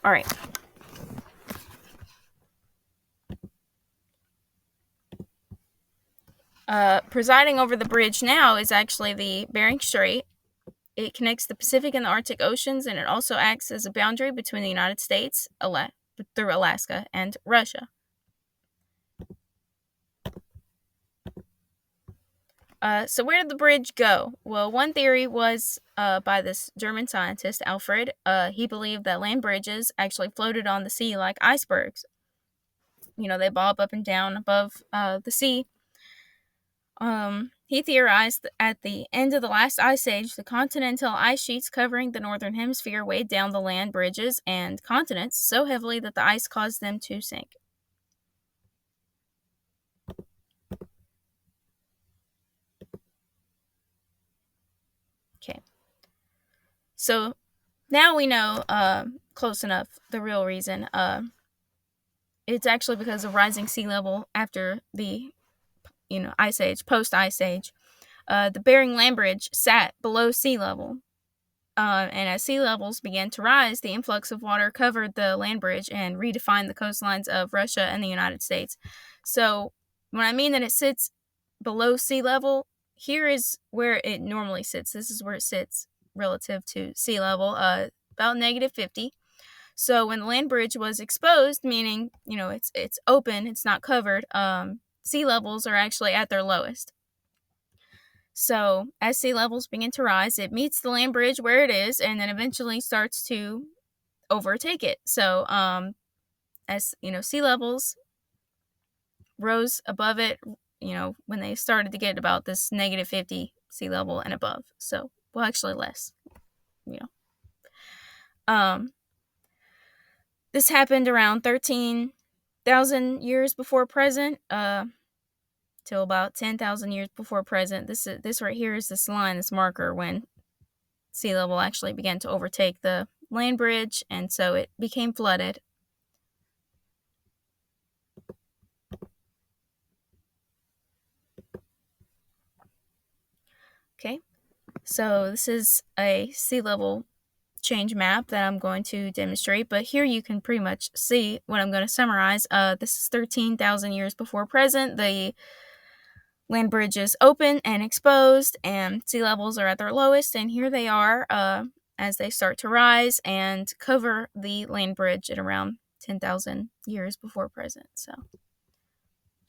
All right. Presiding over the bridge now is actually the Bering Strait. It connects the Pacific and the Arctic Oceans, and it also acts as a boundary between the United States, through Alaska, and Russia. So where did the bridge go? Well, one theory was by this German scientist, Alfred. He believed that land bridges actually floated on the sea like icebergs. They bob up and down above the sea. He theorized that at the end of the last ice age, the continental ice sheets covering the northern hemisphere weighed down the land bridges and continents so heavily that the ice caused them to sink. Okay. So now we know close enough the real reason. It's actually because of rising sea level after the ice age, post ice age. The Bering land bridge sat below sea level. And as sea levels began to rise, the influx of water covered the land bridge and redefined the coastlines of Russia and the United States. So when I mean that it sits below sea level, here is where it normally sits. This is where it sits relative to sea level, about -50. So when the land bridge was exposed, meaning it's open, it's not covered, sea levels are actually at their lowest. So as sea levels begin to rise, it meets the land bridge where it is, and then eventually starts to overtake it. So as sea levels rose above it, when they started to get about this -50 sea level and above. So actually less. This happened around 13,000 years before present. Till about 10,000 years before present. This right here is this line, this marker, when sea level actually began to overtake the land bridge, and so it became flooded. Okay, so this is a sea level change map that I'm going to demonstrate, but here you can pretty much see what I'm going to summarize. This is 13,000 years before present. The land bridge is open and exposed, and sea levels are at their lowest, and here they are as they start to rise and cover the land bridge at around 10,000 years before present. So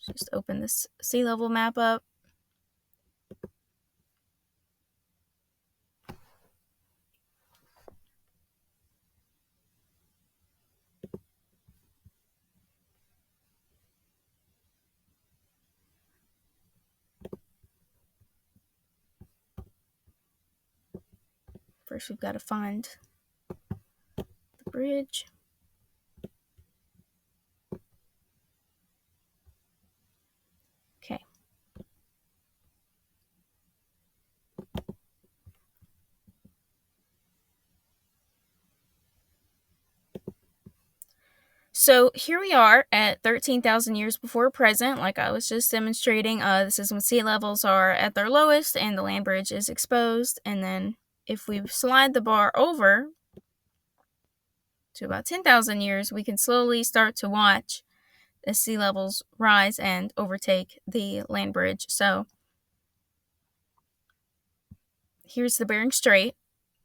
just open this sea level map up. First, we've got to find the bridge. Okay. So here we are at 13,000 years before present, like I was just demonstrating. This is when sea levels are at their lowest and the land bridge is exposed. And then if we slide the bar over to about 10,000 years, we can slowly start to watch as sea levels rise and overtake the land bridge. So here's the Bering Strait.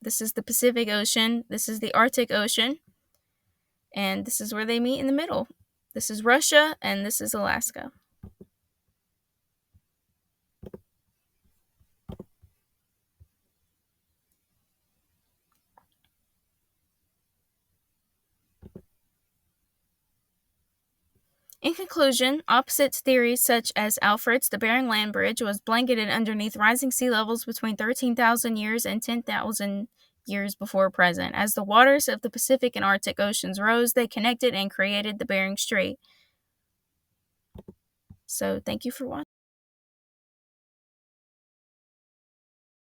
This is the Pacific Ocean. This is the Arctic Ocean. And this is where they meet in the middle. This is Russia, and this is Alaska. In conclusion, opposite theories such as Alfred's, the Bering Land Bridge was blanketed underneath rising sea levels between 13,000 years and 10,000 years before present. As the waters of the Pacific and Arctic Oceans rose, they connected and created the Bering Strait. So thank you for watching.